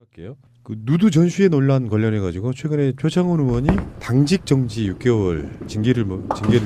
할게요. 그 누드 전시회 논란 관련해 가지고 최근에 표창원 의원이 당직 정지 6개월 징계를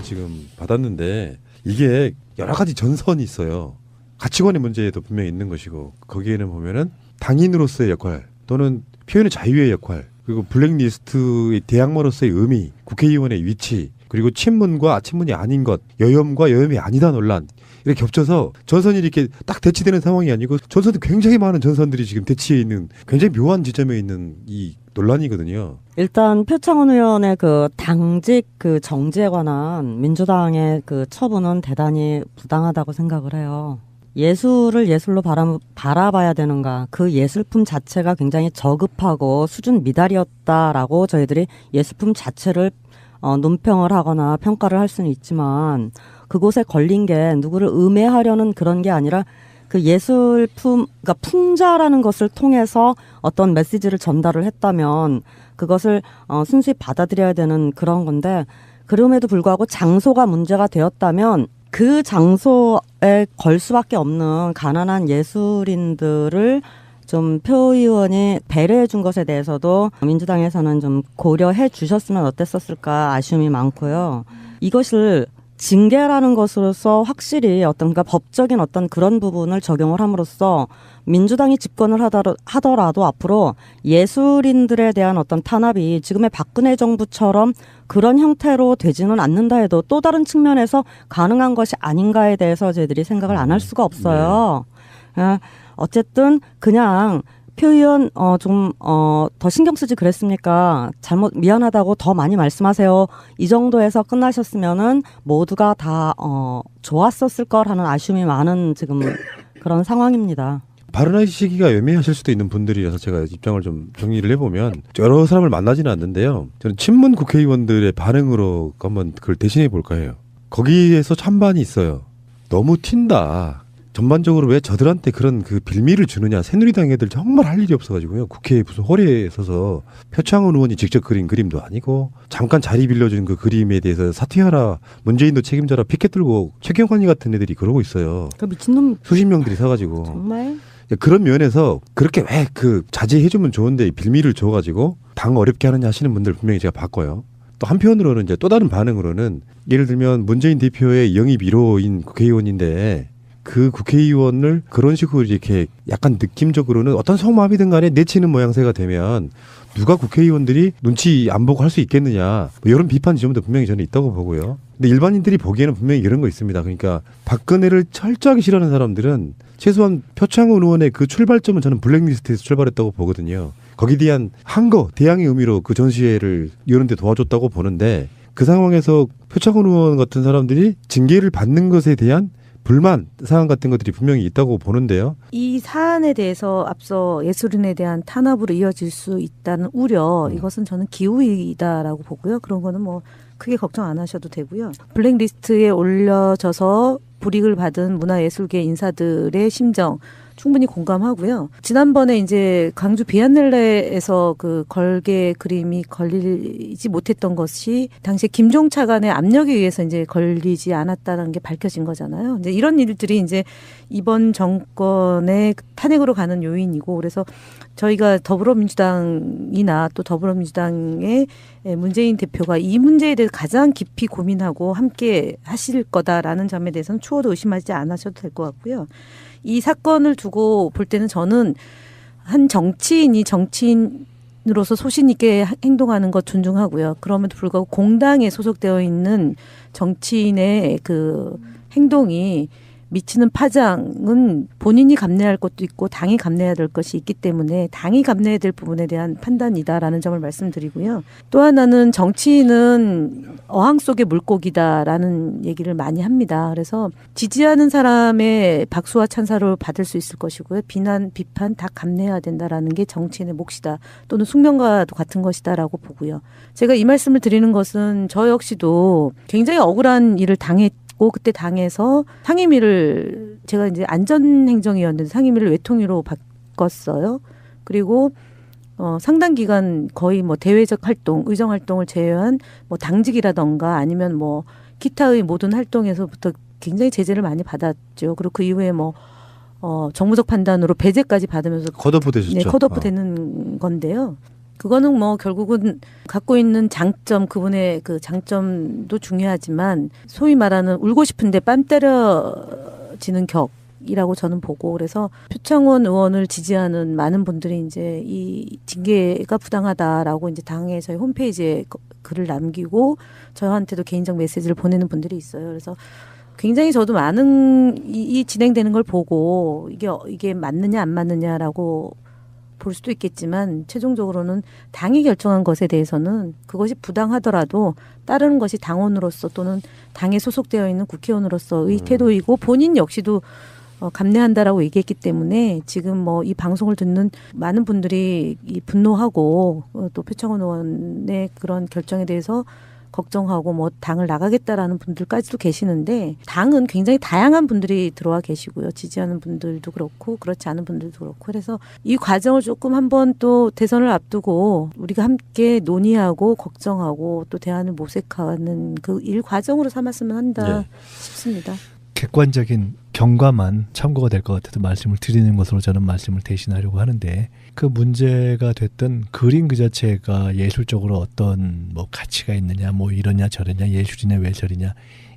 지금 받았는데 이게 여러 가지 전선이 있어요. 가치관의 문제도 분명히 있는 것이고 거기에는 보면은 당인으로서의 역할 또는 표현의 자유의 역할 그리고 블랙리스트의 대항마로서의 의미, 국회의원의 위치 그리고 친문과 아친문이 아닌 것, 여혐과 여혐이 아니다 논란 이렇게 겹쳐서 전선이 이렇게 딱 대치되는 상황이 아니고 전선도 굉장히 많은 전선들이 지금 대치해 있는 굉장히 묘한 지점에 있는 이 논란이거든요. 일단 표창원 의원의 그 당직 그 정지에 관한 민주당의 그 처분은 대단히 부당하다고 생각을 해요. 예술을 예술로 바라봐야 되는가. 그 예술품 자체가 굉장히 저급하고 수준 미달이었다라고 저희들이 예술품 자체를 논평을 하거나 평가를 할 수는 있지만 그곳에 걸린 게 누구를 음해하려는 그런 게 아니라 그 예술품, 그러니까 풍자라는 것을 통해서 어떤 메시지를 전달을 했다면 그것을 순수히 받아들여야 되는 그런 건데 그럼에도 불구하고 장소가 문제가 되었다면 그 장소에 걸 수밖에 없는 가난한 예술인들을 좀 표 의원이 배려해 준 것에 대해서도 민주당에서는 좀 고려해 주셨으면 어땠었을까 아쉬움이 많고요. 이것을 징계라는 것으로서 확실히 그러니까 법적인 어떤 그런 부분을 적용을 함으로써 민주당이 집권을 하더라도 앞으로 예술인들에 대한 어떤 탄압이 지금의 박근혜 정부처럼 그런 형태로 되지는 않는다 해도 또 다른 측면에서 가능한 것이 아닌가에 대해서 저희들이 생각을 안 할 수가 없어요. 네. 어쨌든 그냥 표 의원 더 신경 쓰지 그랬습니까? 미안하다고 더 많이 말씀하세요. 이 정도에서 끝나셨으면은 모두가 다 좋았었을 거라는 아쉬움이 많은 지금 그런 상황입니다. 발언의 시기가 애매하실 수도 있는 분들이라서 제가 입장을 좀 정리를 해보면 여러 사람을 만나지는 않는데요. 저는 친문 국회의원들의 반응으로 한번 그걸 대신해 볼까 해요. 거기에서 찬반이 있어요. 너무 튄다. 전반적으로 왜 저들한테 그런 그 빌미를 주느냐. 새누리당 애들 정말 할 일이 없어가지고요. 국회에 무슨 허리에 서서 표창원 의원이 직접 그린 그림도 아니고 잠깐 자리 빌려준 그 그림에 대해서 사퇴하라. 문재인도 책임져라. 피켓 들고 최경환이 같은 애들이 그러고 있어요. 그 미친놈 수십 명들이 서가지고. 정말 그런 면에서 그렇게 왜 그 자제해주면 좋은데 빌미를 줘가지고 당 어렵게 하느냐 하시는 분들 분명히 제가 봤고요. 또 한편으로는 이제 또 다른 반응으로는 예를 들면 문재인 대표의 영입 1호인 국회의원인데 그 국회의원을 그런 식으로 이렇게 약간 느낌적으로는 어떤 속마음이든 간에 내치는 모양새가 되면 누가 국회의원들이 눈치 안 보고 할 수 있겠느냐 뭐 이런 비판 지점도 분명히 저는 있다고 보고요. 근데 일반인들이 보기에는 분명히 이런 거 있습니다. 그러니까 박근혜를 철저하게 싫어하는 사람들은 최소한 표창원 의원의 그 출발점은 저는 블랙리스트에서 출발했다고 보거든요. 거기에 대한 항거, 대항의 의미로 그 전시회를 이런 데 도와줬다고 보는데 그 상황에서 표창원 의원 같은 사람들이 징계를 받는 것에 대한 불만 사안 같은 것들이 분명히 있다고 보는데요. 이 사안에 대해서 앞서 예술인에 대한 탄압으로 이어질 수 있다는 우려, 이것은 저는 기우이다라고 보고요. 그런 거는 뭐 크게 걱정 안 하셔도 되고요. 블랙리스트에 올려져서 불이익을 받은 문화예술계 인사들의 심정 충분히 공감하고요. 지난번에 이제 광주 비엔날레에서 그 걸개 그림이 걸리지 못했던 것이 당시에 김종 차관의 압력에 의해서 이제 걸리지 않았다는 게 밝혀진 거잖아요. 이제 이런 일들이 이제 이번 정권의 탄핵으로 가는 요인이고 그래서 저희가 더불어민주당이나 또 더불어민주당의 문재인 대표가 이 문제에 대해서 가장 깊이 고민하고 함께 하실 거다라는 점에 대해서는 추호도 의심하지 않으셔도 될 것 같고요. 이 사건을 두고 볼 때는 저는 한 정치인이 정치인으로서 소신 있게 행동하는 것 존중하고요. 그럼에도 불구하고 공당에 소속되어 있는 정치인의 그 행동이 미치는 파장은 본인이 감내할 것도 있고 당이 감내해야 될 것이 있기 때문에 당이 감내해야 될 부분에 대한 판단이다라는 점을 말씀드리고요. 또 하나는 정치인은 어항 속의 물고기다라는 얘기를 많이 합니다. 그래서 지지하는 사람의 박수와 찬사를 받을 수 있을 것이고요. 비난, 비판 다 감내해야 된다라는 게 정치인의 몫이다. 또는 숙명과도 같은 것이다라고 보고요. 제가 이 말씀을 드리는 것은 저 역시도 굉장히 억울한 일을 당했고 그때 당에서 상임위를 제가 이제 안전행정이었는데 상임위를 외통위로 바꿨어요. 그리고 상당 기간 거의 뭐 대외적 활동, 의정 활동을 제외한 뭐 당직이라던가 아니면 뭐 기타의 모든 활동에서부터 굉장히 제재를 많이 받았죠. 그리고 그 이후에 뭐 정무적 판단으로 배제까지 받으면서 컷오프 되셨죠. 네, 컷오프 되는 건데요. 그거는 뭐 결국은 갖고 있는 장점, 그분의 그 장점도 중요하지만 소위 말하는 울고 싶은데 뺨 때려지는 격이라고 저는 보고, 그래서 표창원 의원을 지지하는 많은 분들이 이제 이 징계가 부당하다라고 이제 당의 저희 홈페이지에 글을 남기고 저한테도 개인적 메시지를 보내는 분들이 있어요. 그래서 굉장히 저도 많은 이 진행되는 걸 보고 이게 맞느냐 안 맞느냐라고 볼 수도 있겠지만, 최종적으로는 당이 결정한 것에 대해서는 그것이 부당하더라도 따르는 것이 당원으로서 또는 당에 소속되어 있는 국회의원으로서의 태도이고, 본인 역시도 감내한다라고 얘기했기 때문에 지금 뭐 이 방송을 듣는 많은 분들이 이 분노하고 또 표창원 의원의 그런 결정에 대해서 걱정하고 뭐 당을 나가겠다라는 분들까지도 계시는데, 당은 굉장히 다양한 분들이 들어와 계시고요. 지지하는 분들도 그렇고 그렇지 않은 분들도 그렇고, 그래서 이 과정을 조금 한번 또 대선을 앞두고 우리가 함께 논의하고 걱정하고 또 대안을 모색하는 그 일 과정으로 삼았으면 한다 싶습니다. 객관적인 경과만 참고가 될 것 같아서 말씀을 드리는 것으로 저는 말씀을 대신하려고 하는데, 그 문제가 됐던 그림 그 자체가 예술적으로 어떤 뭐 가치가 있느냐, 뭐 이러냐 저러냐, 예술이냐 왜 저러냐,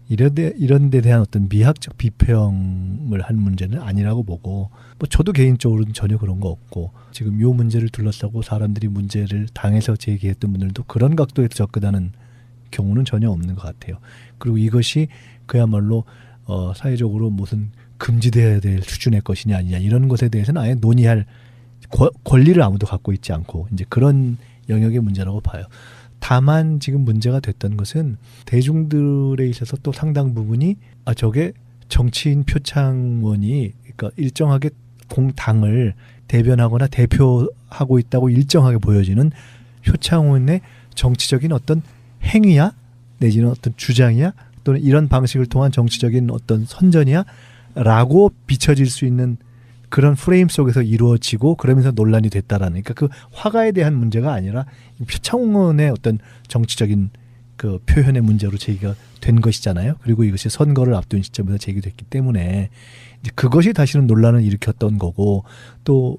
이런 데 대한 어떤 미학적 비평을 한 문제는 아니라고 보고, 뭐 저도 개인적으로는 전혀 그런 거 없고, 지금 요 문제를 둘러싸고 사람들이 문제를 당해서 제기했던 분들도 그런 각도에서 접근하는 경우는 전혀 없는 것 같아요. 그리고 이것이 그야말로 사회적으로 무슨 금지돼야 될 수준의 것이냐 아니냐, 이런 것에 대해서는 아예 논의할 권리를 아무도 갖고 있지 않고 이제 그런 영역의 문제라고 봐요. 다만 지금 문제가 됐던 것은 대중들에 있어서 또 상당 부분이 저게 정치인 표창원이 그러니까 일정하게 공당을 대변하거나 대표하고 있다고 일정하게 보여지는 표창원의 정치적인 어떤 행위야 내지는 어떤 주장이야 또는 이런 방식을 통한 정치적인 어떤 선전이야 라고 비춰질 수 있는 그런 프레임 속에서 이루어지고, 그러면서 논란이 됐다라는, 그러니까 그 화가에 대한 문제가 아니라 표창원의 어떤 정치적인 그 표현의 문제로 제기가 된 것이잖아요. 그리고 이것이 선거를 앞둔 시점에서 제기됐기 때문에 이제 그것이 다시는 논란을 일으켰던 거고, 또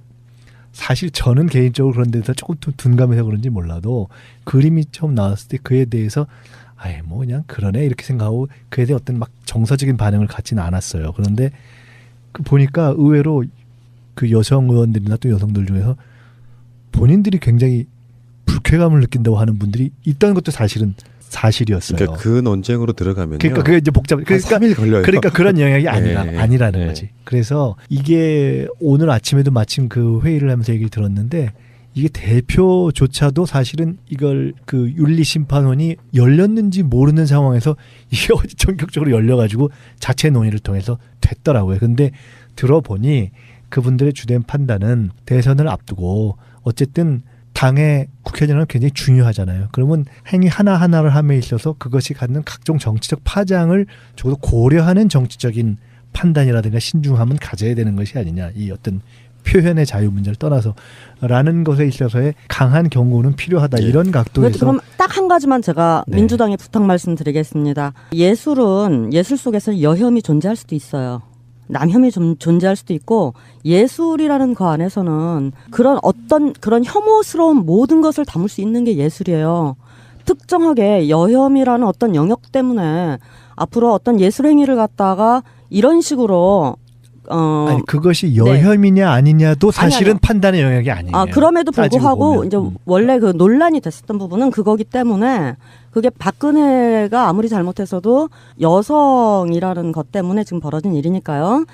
사실 저는 개인적으로 그런 데서 조금 둔감해서 그런지 몰라도 그림이 처음 나왔을 때 그에 대해서 아예 뭐 그냥 그러네 이렇게 생각하고 그에 대해 어떤 막 정서적인 반응을 갖지는 않았어요. 그런데 그 보니까 의외로 그 여성 의원들이나 또 여성들 중에서 본인들이 굉장히 불쾌감을 느낀다고 하는 분들이 있다는 것도 사실은 사실이었어요. 그러니까 그 논쟁으로 들어가면요. 그러니까 그게 이제 복잡. 그러니까 3일 걸려요. 그러니까 그런 영역이 아니라는 네. 거지. 그래서 이게 오늘 아침에도 마침 그 회의를 하면서 얘기를 들었는데, 이게 대표조차도 사실은 이걸 그 윤리심판원이 열렸는지 모르는 상황에서 이게 어디 전격적으로 열려가지고 자체 논의를 통해서 됐더라고요. 근데 들어보니 그분들의 주된 판단은 대선을 앞두고 어쨌든 당의 국회의원은 굉장히 중요하잖아요. 그러면 행위 하나하나를 함에 있어서 그것이 갖는 각종 정치적 파장을 적어도 고려하는 정치적인 판단이라든가 신중함은 가져야 되는 것이 아니냐. 이 어떤 표현의 자유 문제를 떠나서 라는 것에 있어서의 강한 경고는 필요하다. 이런 각도에서. 그럼 딱 한 가지만 제가 네. 민주당에 부탁 말씀드리겠습니다. 예술은 예술 속에서 여혐이 존재할 수도 있어요. 남혐이 좀 존재할 수도 있고, 예술이라는 그 안에서는 그런 어떤 그런 혐오스러운 모든 것을 담을 수 있는 게 예술이에요. 특정하게 여혐이라는 어떤 영역 때문에 앞으로 어떤 예술 행위를 갖다가 이런 식으로 아니 그것이 여혐이냐 아니냐도 사실은 아니요. 판단의 영역이 아니에요. 그럼에도 불구하고 보면. 이제 원래 그 논란이 됐었던 부분은 그거기 때문에, 그게 박근혜가 아무리 잘못했어도 여성이라는 것 때문에 지금 벌어진 일이니까요.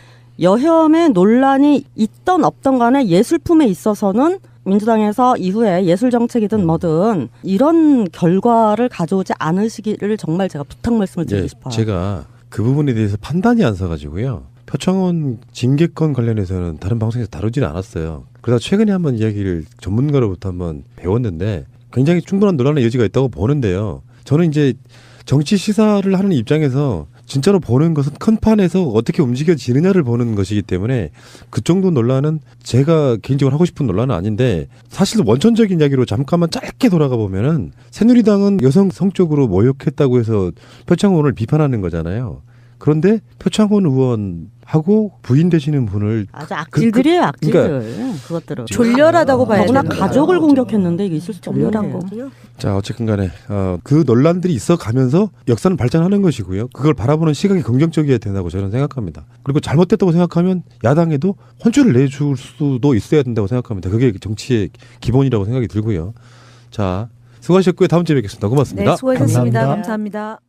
여혐의 논란이 있던 없던 간에 예술품에 있어서는 민주당에서 이후에 예술 정책이든 뭐든 이런 결과를 가져오지 않으시기를 정말 제가 부탁 말씀을 드리고 싶어요. 제가 그 부분에 대해서 판단이 안 서가지고요. 표창원 징계권 관련해서는 다른 방송에서 다루지는 않았어요. 그러다 최근에 한번 이야기를 전문가로부터 한번 배웠는데 굉장히 충분한 논란의 여지가 있다고 보는데요. 저는 이제 정치 시사를 하는 입장에서 진짜로 보는 것은 큰 판에서 어떻게 움직여지느냐를 보는 것이기 때문에 그 정도 논란은 제가 개인적으로 하고 싶은 논란은 아닌데, 사실 원천적인 이야기로 잠깐만 짧게 돌아가 보면은 새누리당은 여성 성적으로 모욕했다고 해서 표창원을 비판하는 거잖아요. 그런데 표창원 의원하고 부인 되시는 분을 아주 악질들이에요, 악질들. 그러니까 그것들은. 졸렬하다고 봐야 더구나 되는 가족을 거죠. 공격했는데 이게 있을 수 없는 졸렬한 일이에요. 거고요. 자, 어쨌든 간에 그 논란들이 있어 가면서 역사는 발전하는 것이고요. 그걸 바라보는 시각이 긍정적이어야 된다고 저는 생각합니다. 그리고 잘못됐다고 생각하면 야당에도 혼쭐을 내줄 수도 있어야 된다고 생각합니다. 그게 정치의 기본이라고 생각이 들고요. 자, 수고하셨고요. 다음 주에 뵙겠습니다. 고맙습니다. 네, 수고하셨습니다. 감사합니다. 감사합니다.